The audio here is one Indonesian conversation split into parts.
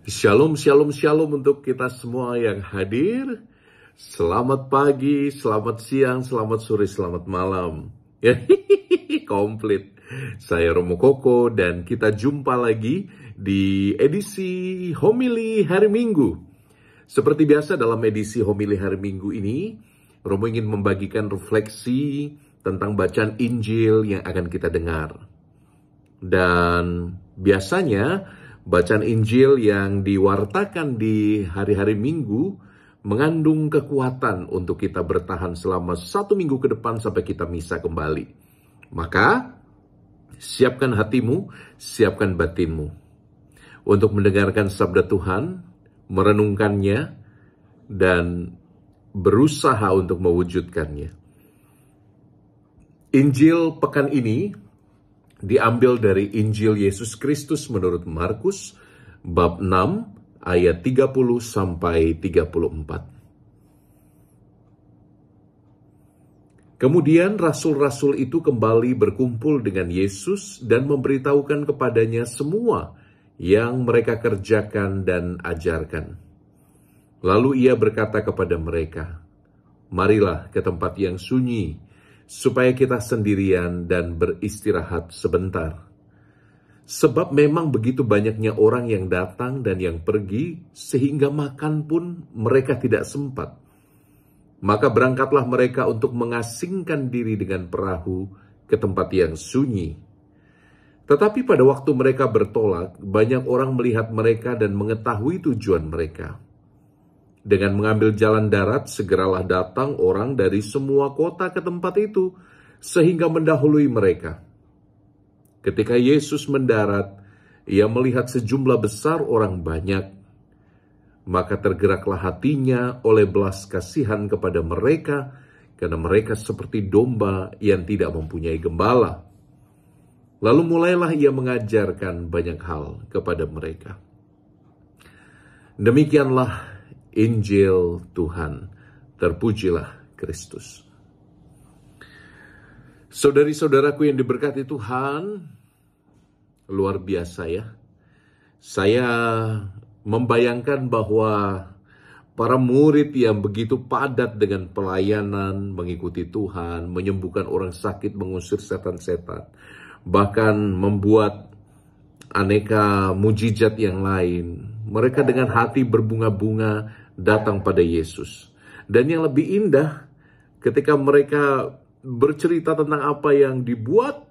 Shalom, shalom, shalom untuk kita semua yang hadir. Selamat pagi, selamat siang, selamat sore, selamat malam. Komplit. Saya Romo Koko dan kita jumpa lagi di edisi Homili Hari Minggu. Seperti biasa dalam edisi Homili Hari Minggu ini, Romo ingin membagikan refleksi tentang bacaan Injil yang akan kita dengar. Dan biasanya bacaan Injil yang diwartakan di hari-hari Minggu mengandung kekuatan untuk kita bertahan selama 1 minggu ke depan sampai kita misa kembali. Maka, siapkan hatimu, siapkan batinmu untuk mendengarkan sabda Tuhan, merenungkannya, dan berusaha untuk mewujudkannya. Injil pekan ini diambil dari Injil Yesus Kristus menurut Markus bab 6 ayat 30 sampai 34. Kemudian rasul-rasul itu kembali berkumpul dengan Yesus dan memberitahukan kepadanya semua yang mereka kerjakan dan ajarkan. Lalu ia berkata kepada mereka, "Marilah ke tempat yang sunyi, supaya kita sendirian dan beristirahat sebentar. Sebab memang begitu banyaknya orang yang datang dan yang pergi, sehingga makan pun mereka tidak sempat. Maka berangkatlah mereka untuk mengasingkan diri dengan perahu ke tempat yang sunyi. Tetapi pada waktu mereka bertolak, banyak orang melihat mereka dan mengetahui tujuan mereka. Dengan mengambil jalan darat, segeralah datang orang dari semua kota ke tempat itu, sehingga mendahului mereka. Ketika Yesus mendarat, ia melihat sejumlah besar orang banyak. Maka tergeraklah hatinya oleh belas kasihan kepada mereka, karena mereka seperti domba yang tidak mempunyai gembala. Lalu mulailah ia mengajarkan banyak hal kepada mereka." Demikianlah Injil Tuhan. Terpujilah Kristus. Saudari-saudaraku yang diberkati Tuhan, luar biasa ya. Saya membayangkan bahwa para murid yang begitu padat dengan pelayanan, mengikuti Tuhan, menyembuhkan orang sakit, mengusir setan-setan, bahkan membuat aneka mujizat yang lain. Mereka dengan hati berbunga-bunga datang pada Yesus. Dan yang lebih indah, ketika mereka bercerita tentang apa yang dibuat,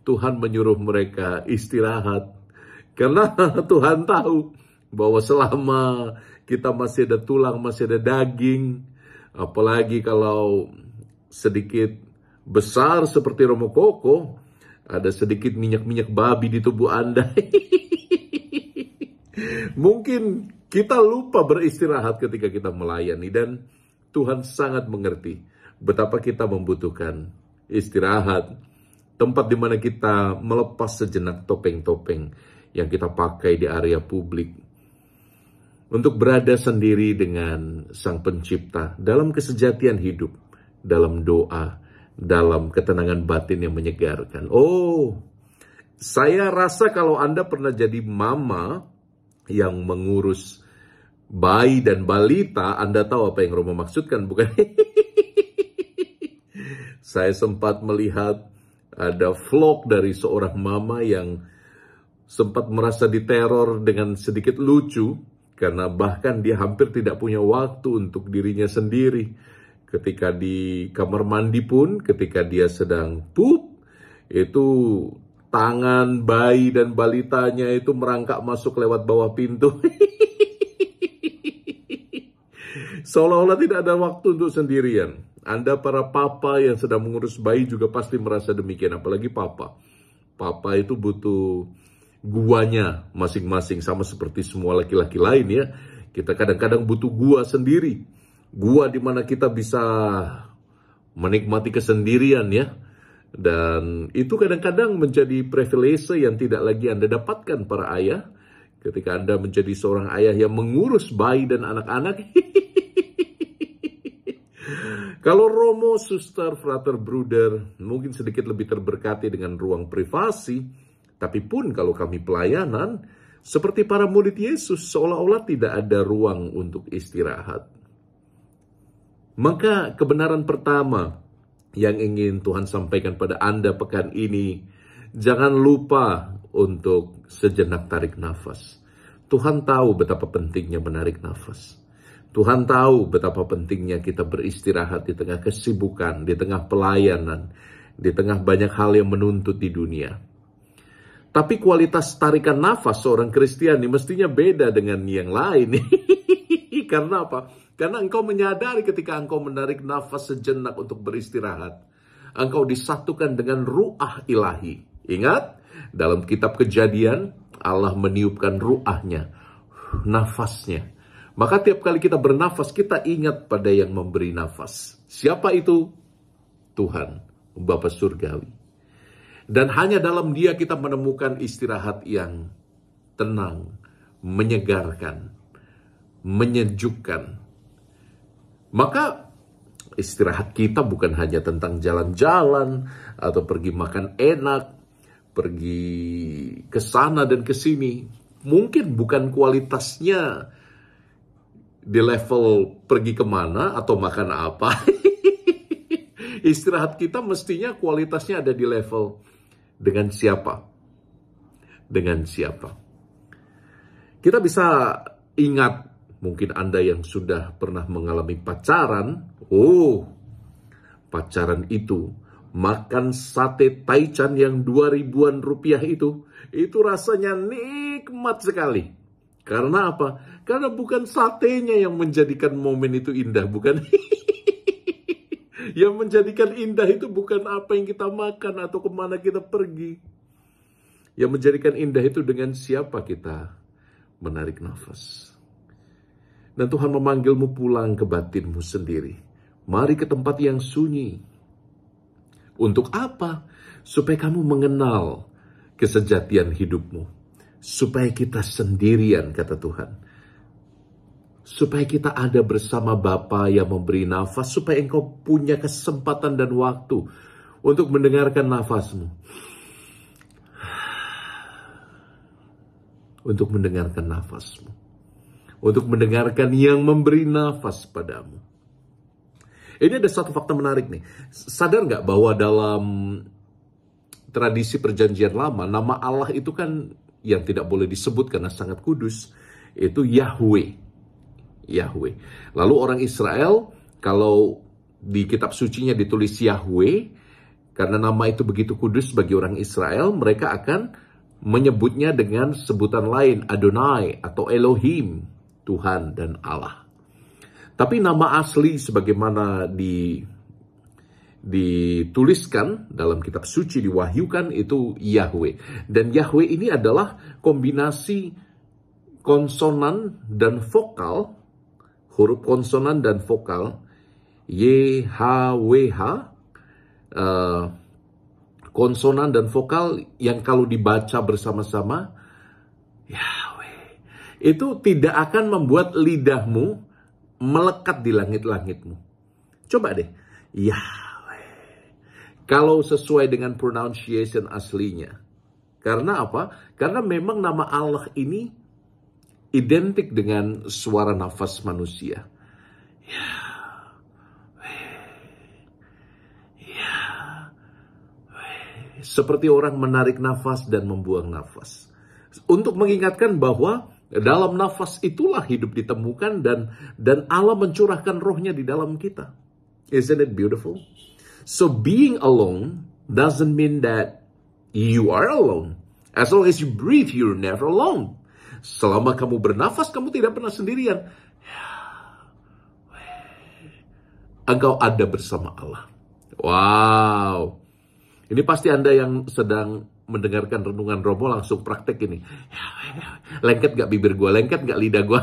Tuhan menyuruh mereka istirahat. Karena Tuhan tahu bahwa selama kita masih ada tulang, masih ada daging, apalagi kalau sedikit besar seperti Romo Koko, ada sedikit minyak-minyak babi di tubuh Anda. Mungkin kita lupa beristirahat ketika kita melayani, dan Tuhan sangat mengerti betapa kita membutuhkan istirahat, tempat di mana kita melepas sejenak topeng-topeng yang kita pakai di area publik, untuk berada sendiri dengan Sang Pencipta dalam kesejatian hidup, dalam doa, dalam ketenangan batin yang menyegarkan. Oh, saya rasa kalau Anda pernah jadi mama yang mengurus bayi dan balita, Anda tahu apa yang Romo maksudkan, bukan? Saya sempat melihat ada vlog dari seorang mama yang sempat merasa diteror dengan sedikit lucu, karena bahkan dia hampir tidak punya waktu untuk dirinya sendiri. Ketika di kamar mandi pun, ketika dia sedang pup, itu tangan bayi dan balitanya itu merangkak masuk lewat bawah pintu. Seolah-olah tidak ada waktu untuk sendirian. Anda para papa yang sedang mengurus bayi juga pasti merasa demikian, apalagi papa. Papa itu butuh guanya masing-masing, sama seperti semua laki-laki lain ya. Kita kadang-kadang butuh gua sendiri. Gua di mana kita bisa menikmati kesendirian ya. Dan itu kadang-kadang menjadi privilege yang tidak lagi Anda dapatkan para ayah. Ketika Anda menjadi seorang ayah yang mengurus bayi dan anak-anak. Kalau Romo, Suster, Frater, Bruder mungkin sedikit lebih terberkati dengan ruang privasi. Tapi pun kalau kami pelayanan, Seperti para murid Yesus, seolah-olah tidak ada ruang untuk istirahat. Maka kebenaran pertama yang ingin Tuhan sampaikan pada Anda pekan ini, jangan lupa untuk sejenak tarik nafas. Tuhan tahu betapa pentingnya menarik nafas. Tuhan tahu betapa pentingnya kita beristirahat di tengah kesibukan, di tengah pelayanan, di tengah banyak hal yang menuntut di dunia. Tapi kualitas tarikan nafas seorang Kristiani mestinya beda dengan yang lain. Karena apa? Karena engkau menyadari ketika engkau menarik nafas sejenak untuk beristirahat, engkau disatukan dengan ruah ilahi. Ingat, dalam kitab Kejadian, Allah meniupkan ruahnya, nafasnya. Maka tiap kali kita bernafas, kita ingat pada yang memberi nafas. Siapa itu? Tuhan, Bapa Surgawi. Dan hanya dalam Dia kita menemukan istirahat yang tenang, menyegarkan, menyejukkan. Maka istirahat kita bukan hanya tentang jalan-jalan atau pergi makan enak, pergi ke sana dan ke sini. Mungkin bukan kualitasnya di level pergi kemana atau makan apa. Istirahat kita mestinya kualitasnya ada di level dengan siapa? Dengan siapa? Kita bisa ingat, mungkin Anda yang sudah pernah mengalami pacaran. Pacaran itu, makan sate taichan yang 2.000-an rupiah itu rasanya nikmat sekali. Karena apa? Karena bukan satenya yang menjadikan momen itu indah, bukan? Yang menjadikan indah itu bukan apa yang kita makan atau kemana kita pergi. Yang menjadikan indah itu dengan siapa kita menarik nafas. Dan Tuhan memanggilmu pulang ke batinmu sendiri. Mari ke tempat yang sunyi. Untuk apa? Supaya kamu mengenal kesejatian hidupmu. Supaya kita sendirian, kata Tuhan. Supaya kita ada bersama Bapa yang memberi nafas, supaya engkau punya kesempatan dan waktu untuk mendengarkan nafasmu. Untuk mendengarkan nafasmu. Untuk mendengarkan yang memberi nafas padamu. Ini ada satu fakta menarik nih. Sadar nggak bahwa dalam tradisi perjanjian lama, nama Allah itu kan yang tidak boleh disebut karena sangat kudus, itu Yahweh. Yahweh. Lalu orang Israel, kalau di kitab sucinya ditulis Yahweh, karena nama itu begitu kudus bagi orang Israel, mereka akan menyebutnya dengan sebutan lain, Adonai atau Elohim, Tuhan dan Allah. Tapi nama asli sebagaimana dituliskan dalam kitab suci, diwahyukan, itu Yahweh. Dan Yahweh ini adalah kombinasi konsonan dan vokal, huruf konsonan dan vokal, YHWH, konsonan dan vokal yang kalau dibaca bersama-sama, Yahweh, itu tidak akan membuat lidahmu melekat di langit-langitmu. Coba deh, Yahweh. Kalau sesuai dengan pronunciation aslinya. Karena apa? Karena memang nama Allah ini identik dengan suara nafas manusia. Seperti orang menarik nafas dan membuang nafas. Untuk mengingatkan bahwa dalam nafas itulah hidup ditemukan dan Allah mencurahkan rohnya di dalam kita. Isn't it beautiful? So being alone doesn't mean that you are alone. As long as you breathe, you're never alone. Selama kamu bernafas, kamu tidak pernah sendirian. Engkau ada bersama Allah. Wow. Ini pasti Anda yang sedang mendengarkan renungan Romo langsung praktek ini. Lengket gak bibir gue? Lengket gak lidah gue?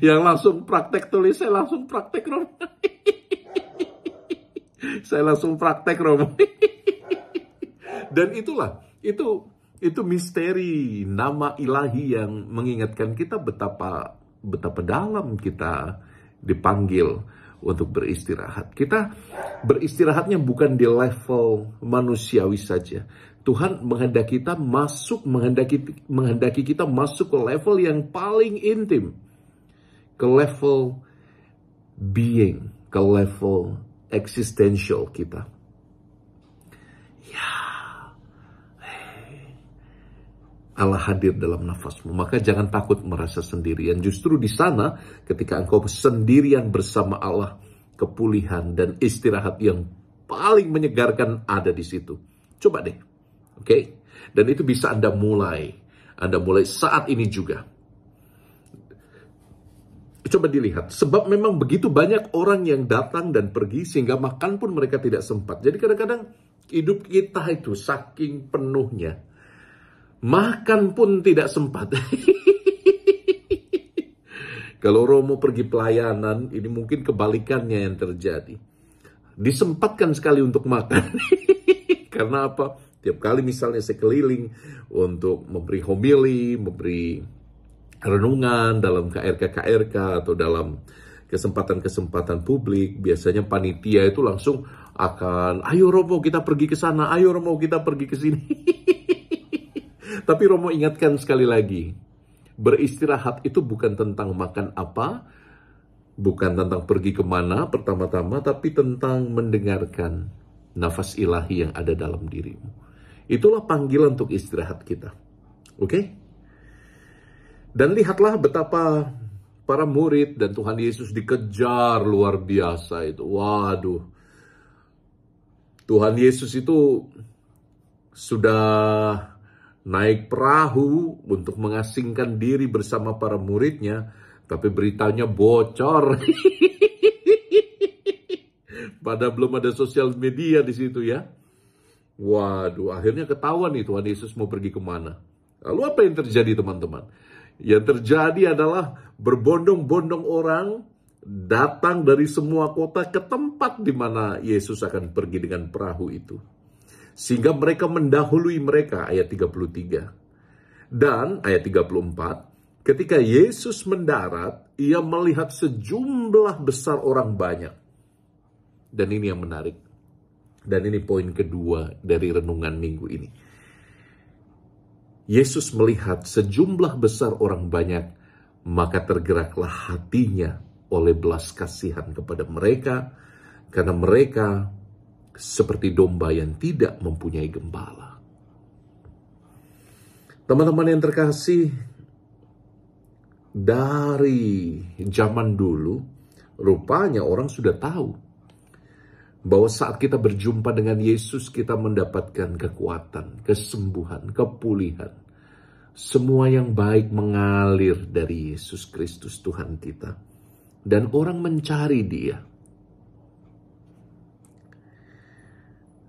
yang langsung praktek tulis, saya langsung praktek Romo. Saya langsung praktek Romo. Dan itulah, itu misteri nama ilahi yang mengingatkan kita betapa dalam kita dipanggil untuk beristirahat. Kita beristirahatnya bukan di level manusiawi saja. Tuhan menghendaki kita masuk ke level yang paling intim. Ke level being, ke level existential kita. Ya, Allah hadir dalam nafasmu, maka jangan takut merasa sendirian. Justru di sana, ketika engkau sendirian bersama Allah, kepulihan dan istirahat yang paling menyegarkan ada di situ. Coba deh, oke? Dan itu bisa Anda mulai saat ini juga. Coba dilihat, sebab memang begitu banyak orang yang datang dan pergi sehingga makan pun mereka tidak sempat. Jadi kadang-kadang hidup kita itu saking penuhnya, makan pun tidak sempat. Kalau Romo pergi pelayanan, ini mungkin kebalikannya yang terjadi. Disempatkan sekali untuk makan. Karena apa? Tiap kali misalnya saya keliling untuk memberi homili, memberi renungan dalam KRK atau dalam kesempatan-kesempatan publik, biasanya panitia itu langsung akan, ayo Romo kita pergi ke sana, ayo Romo kita pergi ke sini. Tapi Romo ingatkan sekali lagi, beristirahat itu bukan tentang makan apa, bukan tentang pergi kemana pertama-tama, tapi tentang mendengarkan nafas ilahi yang ada dalam dirimu. Itulah panggilan untuk istirahat kita. Oke? Dan lihatlah betapa para murid dan Tuhan Yesus dikejar luar biasa itu. Waduh. Tuhan Yesus itu sudah naik perahu untuk mengasingkan diri bersama para muridnya. Tapi beritanya bocor. Padahal belum ada sosial media di situ ya. Waduh, akhirnya ketahuan nih Tuhan Yesus mau pergi kemana. Lalu apa yang terjadi teman-teman? Yang terjadi adalah berbondong-bondong orang datang dari semua kota ke tempat di mana Yesus akan pergi dengan perahu itu. Sehingga mereka mendahului mereka, ayat 33. Dan ayat 34, ketika Yesus mendarat, ia melihat sejumlah besar orang banyak. Dan ini yang menarik. Dan ini poin kedua dari renungan minggu ini. Yesus melihat sejumlah besar orang banyak, maka tergeraklah hatinya oleh belas kasihan kepada mereka, karena mereka seperti domba yang tidak mempunyai gembala. Teman-teman yang terkasih, dari zaman dulu, rupanya orang sudah tahu bahwa saat kita berjumpa dengan Yesus, kita mendapatkan kekuatan, kesembuhan, kepulihan. Semua yang baik mengalir dari Yesus Kristus Tuhan kita. Dan orang mencari Dia.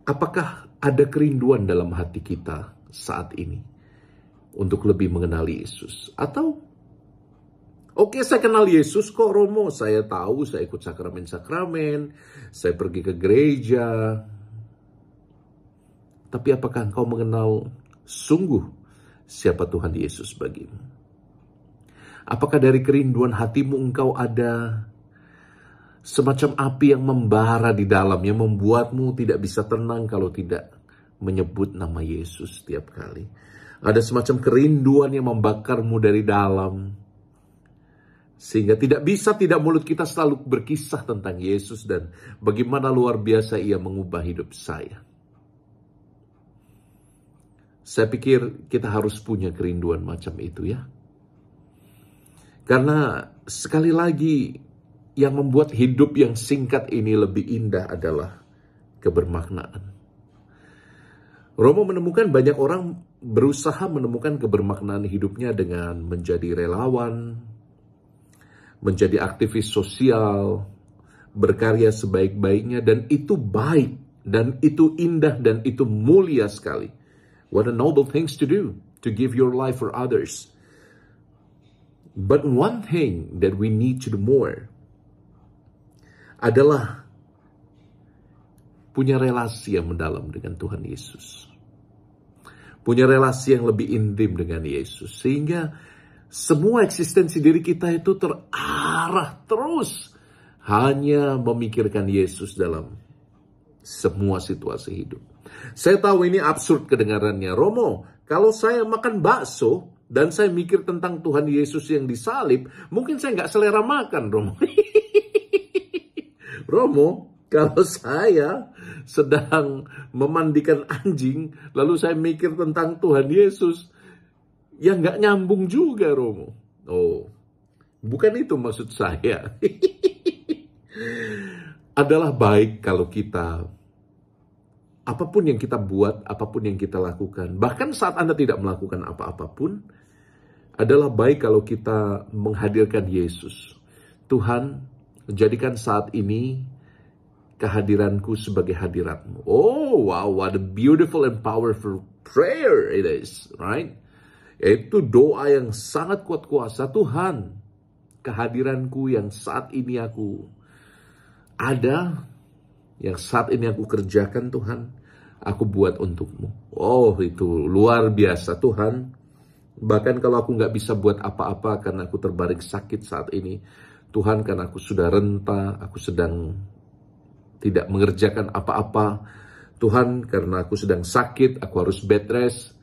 Apakah ada kerinduan dalam hati kita saat ini untuk lebih mengenali Yesus? Atau, oke, saya kenal Yesus kok Romo, saya tahu, saya ikut sakramen-sakramen, saya pergi ke gereja. Tapi apakah engkau mengenal sungguh siapa Tuhan Yesus bagimu? Apakah dari kerinduan hatimu engkau ada semacam api yang membara di dalam, yang membuatmu tidak bisa tenang kalau tidak menyebut nama Yesus setiap kali? Ada semacam kerinduan yang membakarmu dari dalam, sehingga tidak mulut kita selalu berkisah tentang Yesus dan bagaimana luar biasa Ia mengubah hidup saya. Saya pikir kita harus punya kerinduan macam itu ya. Karena sekali lagi yang membuat hidup yang singkat ini lebih indah adalah kebermaknaan. Romo menemukan banyak orang berusaha menemukan kebermaknaan hidupnya dengan menjadi relawan, menjadi aktivis sosial, berkarya sebaik-baiknya, dan itu baik, dan itu indah, dan itu mulia sekali. What a noble things to do, to give your life for others. But one thing that we need to do more adalah punya relasi yang mendalam dengan Tuhan Yesus. Punya relasi yang lebih intim dengan Yesus. Sehingga semua eksistensi diri kita itu terarah terus hanya memikirkan Yesus dalam semua situasi hidup. Saya tahu ini absurd kedengarannya. Romo, kalau saya makan bakso dan saya mikir tentang Tuhan Yesus yang disalib, mungkin saya nggak selera makan, Romo. Romo, kalau saya sedang memandikan anjing, lalu saya mikir tentang Tuhan Yesus, ya nggak nyambung juga, Romo. Oh, bukan itu maksud saya. Adalah baik kalau kita, apapun yang kita buat, apapun yang kita lakukan, bahkan saat Anda tidak melakukan apa-apapun, adalah baik kalau kita menghadirkan Yesus. Tuhan, jadikan saat ini kehadiranku sebagai hadiratmu. Oh, wow, what a beautiful and powerful prayer it is, right? Itu doa yang sangat kuat kuasa. Tuhan, kehadiranku yang saat ini aku ada, yang saat ini aku kerjakan, Tuhan, aku buat untukmu. Oh, itu luar biasa, Tuhan. Bahkan kalau aku nggak bisa buat apa-apa karena aku terbaring sakit saat ini, Tuhan, karena aku sudah renta, aku sedang tidak mengerjakan apa-apa. Tuhan, karena aku sedang sakit, aku harus bed rest.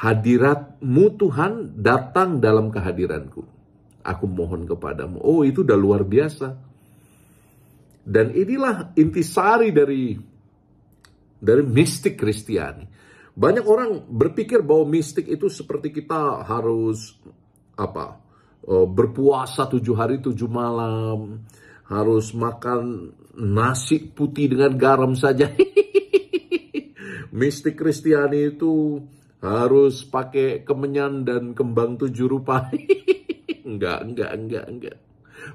Hadirat-Mu, Tuhan, datang dalam kehadiranku. Aku mohon kepadamu. Oh, itu udah luar biasa. Dan inilah intisari dari mistik Kristiani. Banyak orang berpikir bahwa mistik itu seperti kita harus berpuasa 7 hari 7 malam, harus makan nasi putih dengan garam saja. Mistik Kristiani itu harus pakai kemenyan dan kembang 7 rupa. Enggak.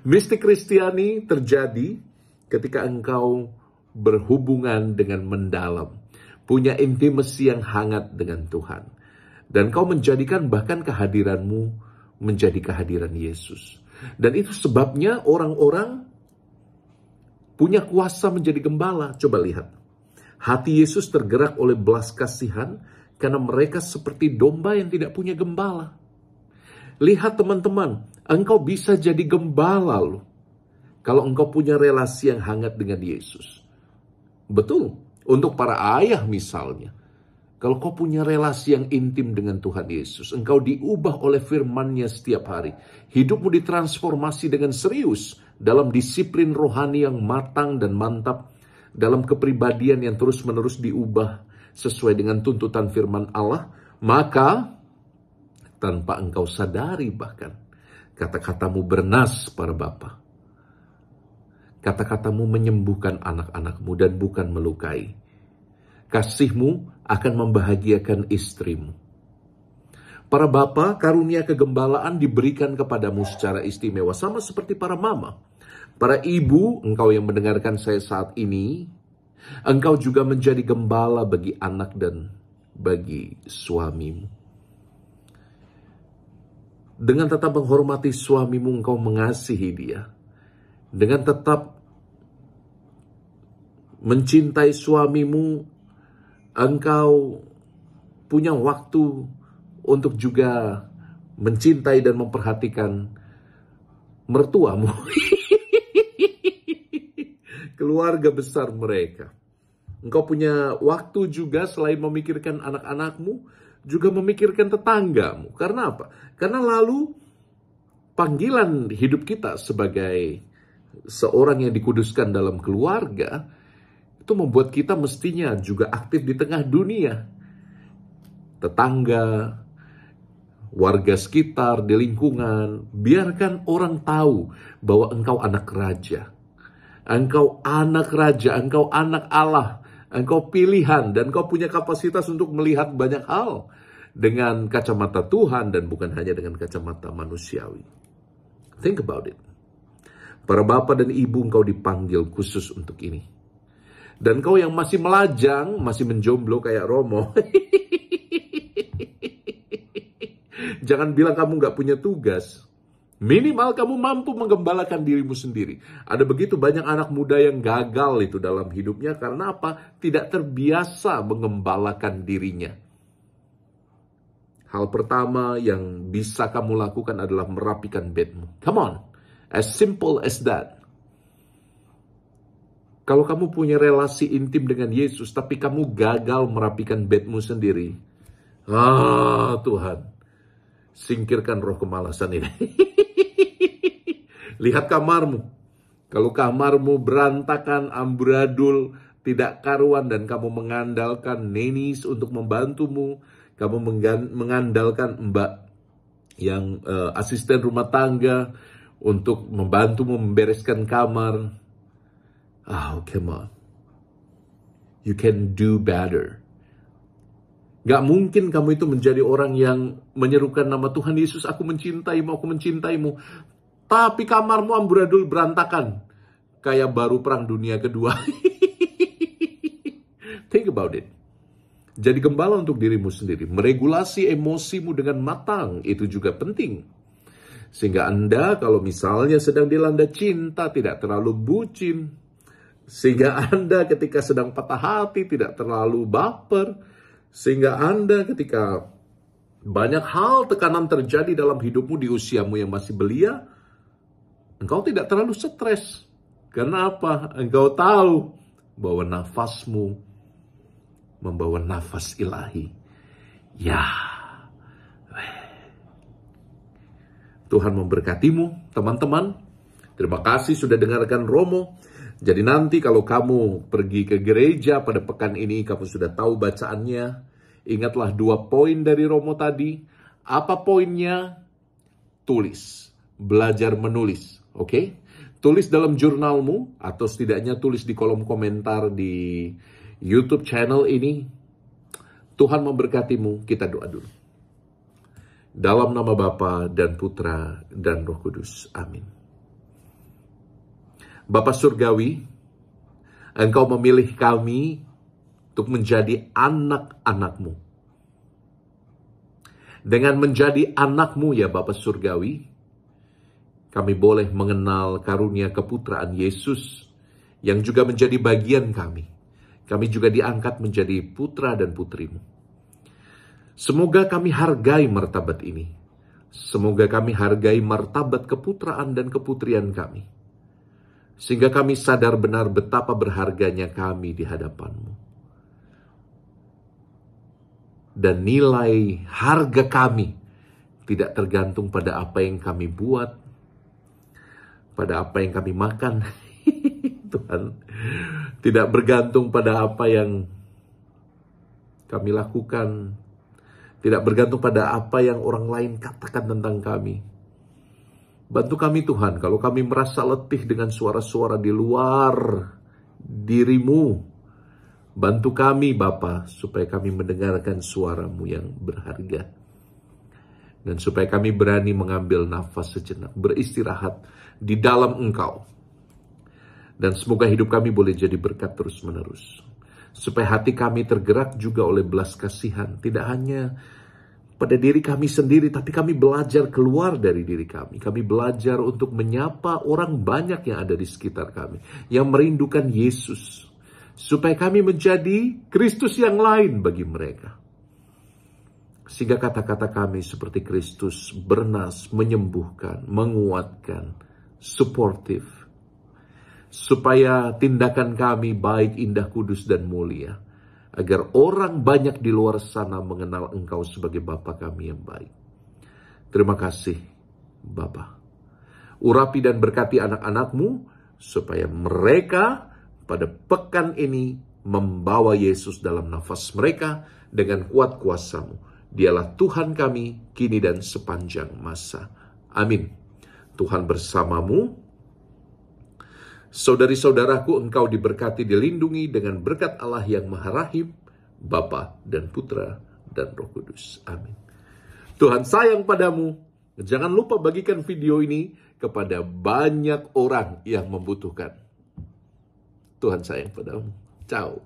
Mistik Kristiani terjadi ketika engkau berhubungan dengan mendalam, punya intimasi yang hangat dengan Tuhan, dan kau menjadikan bahkan kehadiranmu menjadi kehadiran Yesus. Dan itu sebabnya orang-orang punya kuasa menjadi gembala. Coba lihat, hati Yesus tergerak oleh belas kasihan karena mereka seperti domba yang tidak punya gembala. Lihat teman-teman, engkau bisa jadi gembala loh kalau engkau punya relasi yang hangat dengan Yesus. Betul, untuk para ayah misalnya, kalau kau punya relasi yang intim dengan Tuhan Yesus, engkau diubah oleh firman-Nya setiap hari. Hidupmu ditransformasi dengan serius dalam disiplin rohani yang matang dan mantap, dalam kepribadian yang terus-menerus diubah sesuai dengan tuntutan firman Allah. Maka tanpa engkau sadari bahkan, kata-katamu bernas para bapa. Kata-katamu menyembuhkan anak-anakmu dan bukan melukai. Kasihmu akan membahagiakan istrimu. Para bapa, karunia kegembalaan diberikan kepadamu secara istimewa, sama seperti para mama. Para ibu, engkau yang mendengarkan saya saat ini, engkau juga menjadi gembala bagi anak dan bagi suamimu. Dengan tetap menghormati suamimu, engkau mengasihi dia. Dengan tetap mencintai suamimu, engkau punya waktu untuk juga mencintai dan memperhatikan mertuamu. Keluarga besar mereka. Engkau punya waktu juga selain memikirkan anak-anakmu, juga memikirkan tetanggamu. Karena apa? Karena lalu panggilan hidup kita sebagai seorang yang dikuduskan dalam keluarga, itu membuat kita mestinya juga aktif di tengah dunia. Tetangga, warga sekitar, di lingkungan, biarkan orang tahu bahwa engkau anak raja. Engkau anak raja, engkau anak Allah, engkau pilihan, dan engkau punya kapasitas untuk melihat banyak hal dengan kacamata Tuhan dan bukan hanya dengan kacamata manusiawi. Think about it. Para bapak dan ibu, engkau dipanggil khusus untuk ini. Dan kau yang masih melajang, masih menjomblo kayak Romo, jangan bilang kamu gak punya tugas. Minimal kamu mampu menggembalakan dirimu sendiri. Ada begitu banyak anak muda yang gagal itu dalam hidupnya. Karena apa? Tidak terbiasa mengembalakan dirinya. Hal pertama yang bisa kamu lakukan adalah merapikan bedmu. Come on, as simple as that. Kalau kamu punya relasi intim dengan Yesus, tapi kamu gagal merapikan bedmu sendiri. Tuhan, singkirkan roh kemalasan ini. Lihat kamarmu. Kalau kamarmu berantakan, amburadul, tidak karuan, dan kamu mengandalkan nenis untuk membantumu, kamu mengandalkan mbak yang asisten rumah tangga untuk membantumu membereskan kamar. Come on. You can do better. Gak mungkin kamu itu menjadi orang yang menyerukan nama Tuhan Yesus, aku mencintaimu, aku mencintaimu. Tapi kamarmu amburadul berantakan. Kayak baru perang dunia kedua. Think about it. Jadi gembala untuk dirimu sendiri. Meregulasi emosimu dengan matang, itu juga penting. Sehingga Anda kalau misalnya sedang dilanda cinta, tidak terlalu bucin. Sehingga Anda ketika sedang patah hati tidak terlalu baper. Sehingga Anda ketika banyak hal tekanan terjadi dalam hidupmu di usiamu yang masih belia, engkau tidak terlalu stres. Karena apa? Engkau tahu bahwa nafasmu membawa nafas ilahi. Ya. Tuhan memberkatimu, teman-teman. Terima kasih sudah dengarkan Romo. Jadi nanti kalau kamu pergi ke gereja pada pekan ini, kamu sudah tahu bacaannya. Ingatlah 2 poin dari Romo tadi. Apa poinnya? Tulis. Belajar menulis. Oke? Tulis dalam jurnalmu, atau setidaknya tulis di kolom komentar di YouTube channel ini. Tuhan memberkatimu. Kita doa dulu. Dalam nama Bapa dan Putra dan Roh Kudus. Amin. Bapa Surgawi, Engkau memilih kami untuk menjadi anak-anak-Mu. Dengan menjadi anak-Mu ya Bapa Surgawi, kami boleh mengenal karunia keputraan Yesus yang juga menjadi bagian kami. Kami juga diangkat menjadi putra dan putri-Mu. Semoga kami hargai martabat ini. Semoga kami hargai martabat keputraan dan keputrian kami. Sehingga kami sadar benar betapa berharganya kami di hadapan-Mu. Dan nilai harga kami tidak tergantung pada apa yang kami buat, pada apa yang kami makan. Tuhan, tidak bergantung pada apa yang kami lakukan, tidak bergantung pada apa yang orang lain katakan tentang kami. Bantu kami Tuhan, kalau kami merasa letih dengan suara-suara di luar diri-Mu. Bantu kami Bapa, supaya kami mendengarkan suara-Mu yang berharga. Dan supaya kami berani mengambil nafas sejenak, beristirahat di dalam Engkau. Dan semoga hidup kami boleh jadi berkat terus-menerus. Supaya hati kami tergerak juga oleh belas kasihan. Tidak hanya pada diri kami sendiri, tapi kami belajar keluar dari diri kami. Kami belajar untuk menyapa orang banyak yang ada di sekitar kami, yang merindukan Yesus. Supaya kami menjadi Kristus yang lain bagi mereka. Sehingga kata-kata kami seperti Kristus, bernas, menyembuhkan, menguatkan, suportif. Supaya tindakan kami baik, indah, kudus, dan mulia. Agar orang banyak di luar sana mengenal Engkau sebagai Bapa kami yang baik. Terima kasih, Bapa. Urapi dan berkati anak-anak-Mu, supaya mereka pada pekan ini membawa Yesus dalam nafas mereka dengan kuat kuasa-Mu. Dialah Tuhan kami, kini dan sepanjang masa. Amin. Tuhan bersamamu. Saudari-saudaraku, engkau diberkati, dilindungi dengan berkat Allah yang Maha Rahim, Bapa dan Putra dan Roh Kudus. Amin. Tuhan sayang padamu. Jangan lupa bagikan video ini kepada banyak orang yang membutuhkan. Tuhan sayang padamu. Ciao.